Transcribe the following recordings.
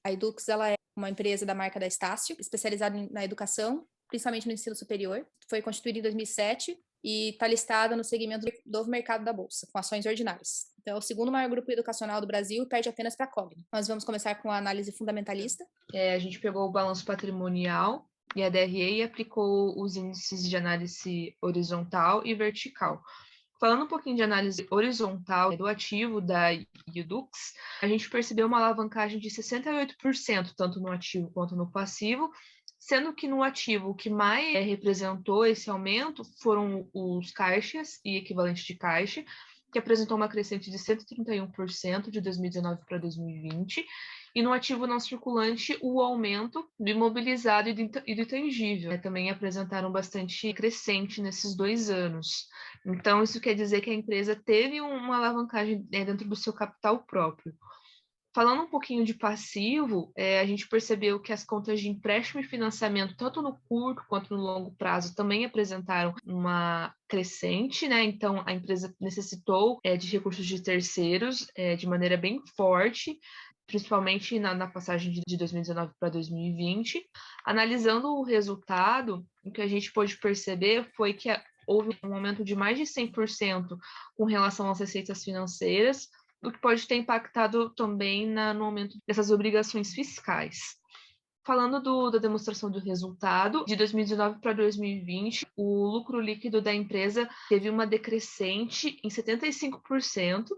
A Edux, ela é uma empresa da marca da Estácio, especializada na educação, principalmente no ensino superior. Foi constituída em 2007 e está listada no segmento do mercado da Bolsa, com ações ordinárias. Então, é o segundo maior grupo educacional do Brasil e perde apenas para a Cogna. Nós vamos começar com a análise fundamentalista. A gente pegou o balanço patrimonial e a DRE e aplicou os índices de análise horizontal e vertical. Falando um pouquinho de análise horizontal do ativo da Edux, a gente percebeu uma alavancagem de 68%, tanto no ativo quanto no passivo, sendo que no ativo o que mais representou esse aumento foram os caixas e equivalente de caixa, que apresentou uma crescente de 131% de 2019 para 2020, e no ativo não circulante o aumento do imobilizado e do intangível, também apresentaram bastante crescente nesses 2 anos. Então, isso quer dizer que a empresa teve uma alavancagem dentro do seu capital próprio. Falando um pouquinho de passivo, a gente percebeu que as contas de empréstimo e financiamento, tanto no curto quanto no longo prazo, também apresentaram uma crescente, né? Então, a empresa necessitou de recursos de terceiros de maneira bem forte, principalmente na passagem de 2019 para 2020. Analisando o resultado, o que a gente pôde perceber foi que houve um aumento de mais de 100% com relação às receitas financeiras, o que pode ter impactado também no aumento dessas obrigações fiscais. Falando da demonstração do resultado, de 2019 para 2020, o lucro líquido da empresa teve uma decrescente em 75%,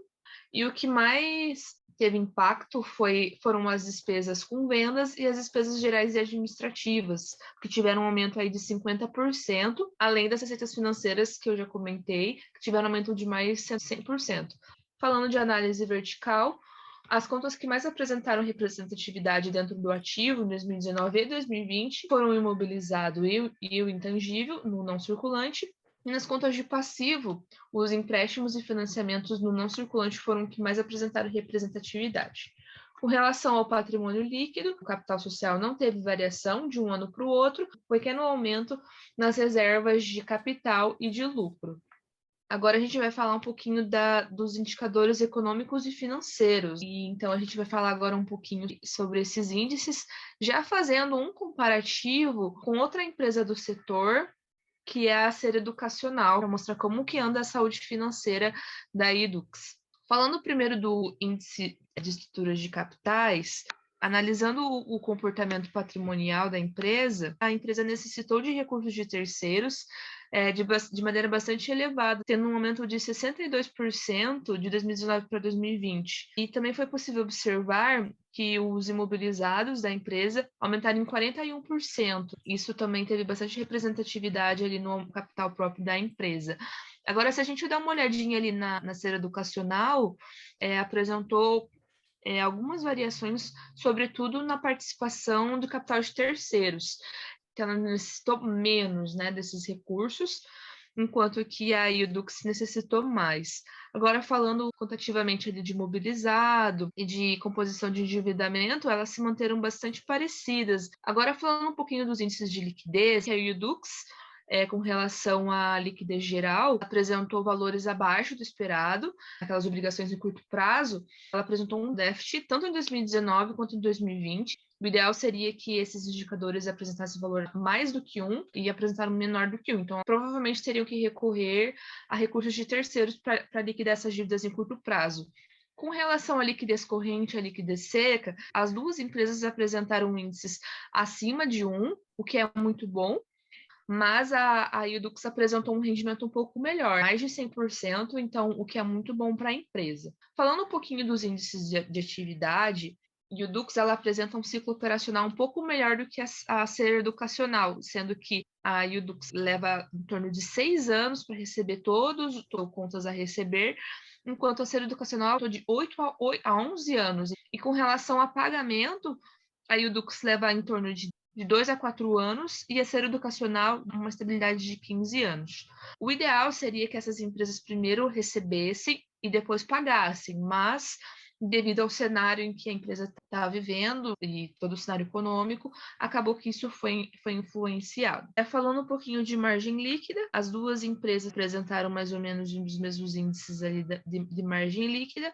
e o que mais teve impacto foram as despesas com vendas e as despesas gerais e administrativas, que tiveram um aumento aí de 50%, além das receitas financeiras que eu já comentei, que tiveram um aumento de mais 100%. Falando de análise vertical, as contas que mais apresentaram representatividade dentro do ativo em 2019 e 2020 foram o imobilizado e o intangível, no não circulante. E nas contas de passivo, os empréstimos e financiamentos no não circulante foram os que mais apresentaram representatividade. Com relação ao patrimônio líquido, o capital social não teve variação de um ano para o outro, pequeno aumento nas reservas de capital e de lucro. Agora a gente vai falar um pouquinho dos indicadores econômicos e financeiros. E então a gente vai falar agora um pouquinho sobre esses índices, já fazendo um comparativo com outra empresa do setor, que é a Ser Educacional, para mostrar como que anda a saúde financeira da Edux. Falando primeiro do índice de estruturas de capitais, analisando o comportamento patrimonial da empresa, a empresa necessitou de recursos de terceiros de maneira bastante elevada, tendo um aumento de 62% de 2019 para 2020. E também foi possível observar que os imobilizados da empresa aumentaram em 41%. Isso também teve bastante representatividade ali no capital próprio da empresa. Agora, se a gente dá uma olhadinha ali na Ser Educacional, apresentou algumas variações, sobretudo na participação do capital de terceiros, que ela necessitou menos, né, desses recursos, enquanto que a Edux necessitou mais. Agora, falando quantitativamente ali de mobilizado e de composição de endividamento, elas se manteram bastante parecidas. Agora, falando um pouquinho dos índices de liquidez, a Edux, com relação à liquidez geral, apresentou valores abaixo do esperado, aquelas obrigações de curto prazo, ela apresentou um déficit tanto em 2019 quanto em 2020. O ideal seria que esses indicadores apresentassem valor mais do que 1 e apresentaram menor do que 1. Então, provavelmente teriam que recorrer a recursos de terceiros para liquidar essas dívidas em curto prazo. Com relação à liquidez corrente e à liquidez seca, as duas empresas apresentaram índices acima de 1, o que é muito bom, mas a Edux apresentou um rendimento um pouco melhor, mais de 100%, então o que é muito bom para a empresa. Falando um pouquinho dos índices de atividade, a Edux ela apresenta um ciclo operacional um pouco melhor do que a Ser Educacional, sendo que a Edux leva em torno de 6 anos para receber todos os contas a receber, enquanto a Ser Educacional de 8 a 11 anos. E com relação a pagamento, a Edux leva em torno de 2 a 4 anos e a Ser Educacional uma estabilidade de 15 anos. O ideal seria que essas empresas primeiro recebessem e depois pagassem, mas devido ao cenário em que a empresa está vivendo e todo o cenário econômico, acabou que isso foi influenciado. Falando um pouquinho de margem líquida, as duas empresas apresentaram mais ou menos os mesmos índices ali de margem líquida.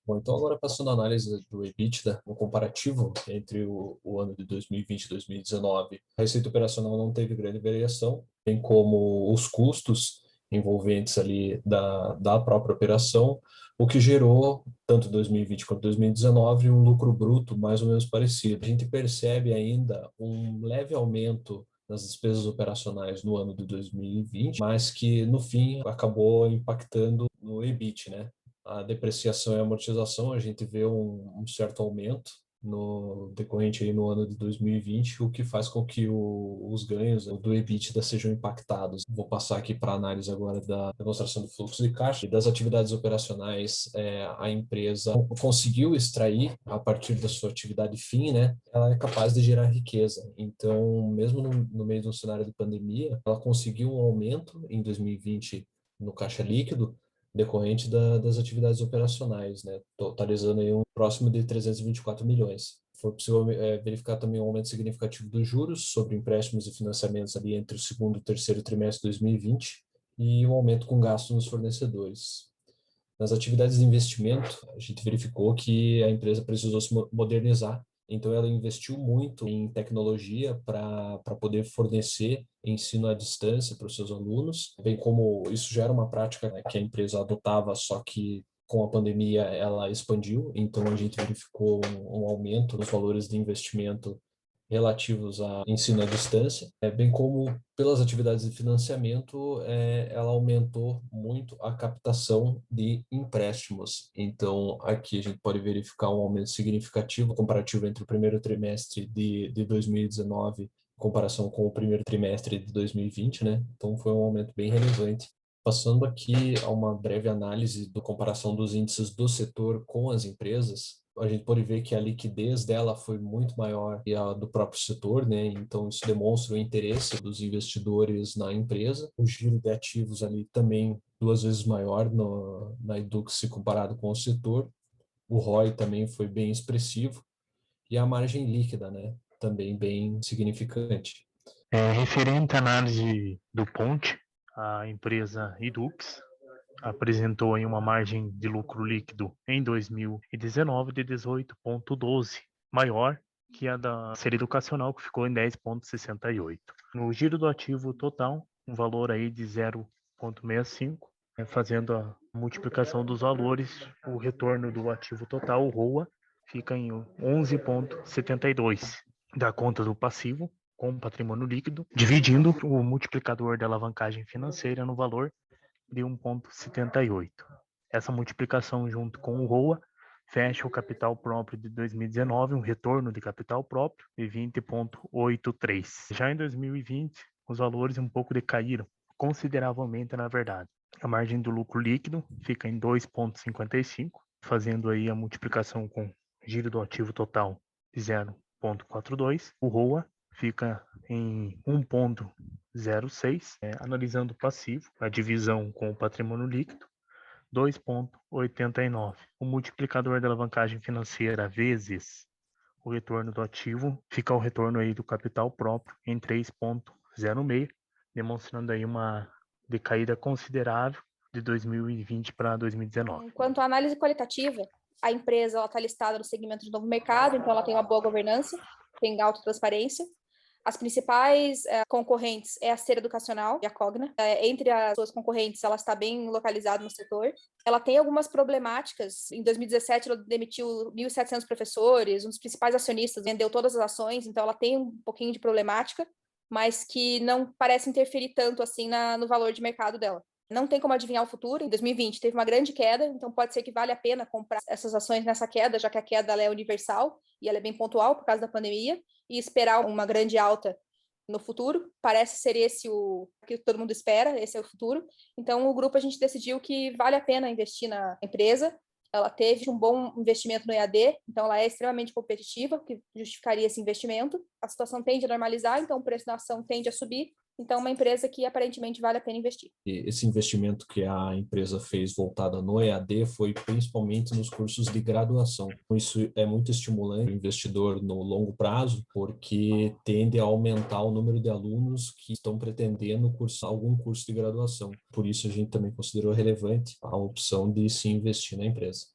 Bom, então agora passando a análise do EBITDA, um comparativo entre o ano de 2020 e 2019, a receita operacional não teve grande variação, bem como os custos envolventes ali da própria operação, o que gerou, tanto 2020 quanto 2019, um lucro bruto mais ou menos parecido. A gente percebe ainda um leve aumento nas despesas operacionais no ano de 2020, mas que no fim acabou impactando no EBIT, né? A depreciação e amortização, a gente vê um certo aumento no decorrente aí no ano de 2020, o que faz com que os ganhos do EBITDA sejam impactados. Vou passar aqui para a análise agora da demonstração do fluxo de caixa e das atividades operacionais. A empresa conseguiu extrair, a partir da sua atividade fim, né, ela é capaz de gerar riqueza. Então, mesmo no meio de um cenário de pandemia, ela conseguiu um aumento em 2020 no caixa líquido, decorrente das atividades operacionais, né, totalizando aí um próximo de 324 milhões. Foi possível verificar também um aumento significativo dos juros sobre empréstimos e financiamentos ali entre o segundo e terceiro trimestre de 2020 e um aumento com gasto nos fornecedores. Nas atividades de investimento, a gente verificou que a empresa precisou se modernizar, então ela investiu muito em tecnologia para poder fornecer ensino à distância para os seus alunos, bem como isso já era uma prática, né, que a empresa adotava, só que com a pandemia ela expandiu, então a gente verificou um aumento nos valores de investimento relativos a ensino à distância, bem como pelas atividades de financiamento, ela aumentou muito a captação de empréstimos. Então, aqui a gente pode verificar um aumento significativo comparativo entre o primeiro trimestre de 2019 em comparação com o primeiro trimestre de 2020, né? Então, foi um aumento bem relevante. Passando aqui a uma breve análise da comparação dos índices do setor com as empresas, a gente pode ver que a liquidez dela foi muito maior que a do próprio setor, né? Então isso demonstra o interesse dos investidores na empresa. O giro de ativos ali também 2 vezes maior na Edux se comparado com o setor. O ROI também foi bem expressivo e a margem líquida, né? Também bem significante. Referente à análise do Ponte, a empresa Edux apresentou aí uma margem de lucro líquido em 2019 de 18,12, maior que a da série educacional, que ficou em 10,68. No giro do ativo total, um valor aí de 0,65, fazendo a multiplicação dos valores, o retorno do ativo total, o ROA, fica em 11,72, da conta do passivo com patrimônio líquido, dividindo o multiplicador da alavancagem financeira no valor de 1,78. Essa multiplicação junto com o ROA fecha o capital próprio de 2019, um retorno de capital próprio de 20,83. Já em 2020, os valores um pouco decaíram, consideravelmente na verdade. A margem do lucro líquido fica em 2,55, fazendo aí a multiplicação com giro do ativo total de 0,42. O ROA fica em 1,06, analisando o passivo, a divisão com o patrimônio líquido, 2,89. O multiplicador da alavancagem financeira vezes o retorno do ativo, fica o retorno aí do capital próprio em 3,06, demonstrando aí uma decaída considerável de 2020 para 2019. Quanto à análise qualitativa, a empresa está listada no segmento de novo mercado, então ela tem uma boa governança, tem alta transparência. As principais concorrentes é a Ser Educacional e a Cogna. Entre as suas concorrentes, ela está bem localizada no setor. Ela tem algumas problemáticas. Em 2017, ela demitiu 1.700 professores, um dos principais acionistas vendeu todas as ações, então ela tem um pouquinho de problemática, mas que não parece interferir tanto assim no valor de mercado dela. Não tem como adivinhar o futuro. Em 2020 teve uma grande queda, então pode ser que vale a pena comprar essas ações nessa queda, já que a queda ela é universal e ela é bem pontual por causa da pandemia, e esperar uma grande alta no futuro. Parece ser esse o que todo mundo espera, esse é o futuro. Então o grupo a gente decidiu que vale a pena investir na empresa. Ela teve um bom investimento no EAD, então ela é extremamente competitiva, o que justificaria esse investimento. A situação tende a normalizar, então o preço da ação tende a subir. Então, uma empresa que aparentemente vale a pena investir. E esse investimento que a empresa fez voltada no EAD foi principalmente nos cursos de graduação. Isso é muito estimulante o investidor no longo prazo, porque tende a aumentar o número de alunos que estão pretendendo cursar algum curso de graduação. Por isso, a gente também considerou relevante a opção de se investir na empresa.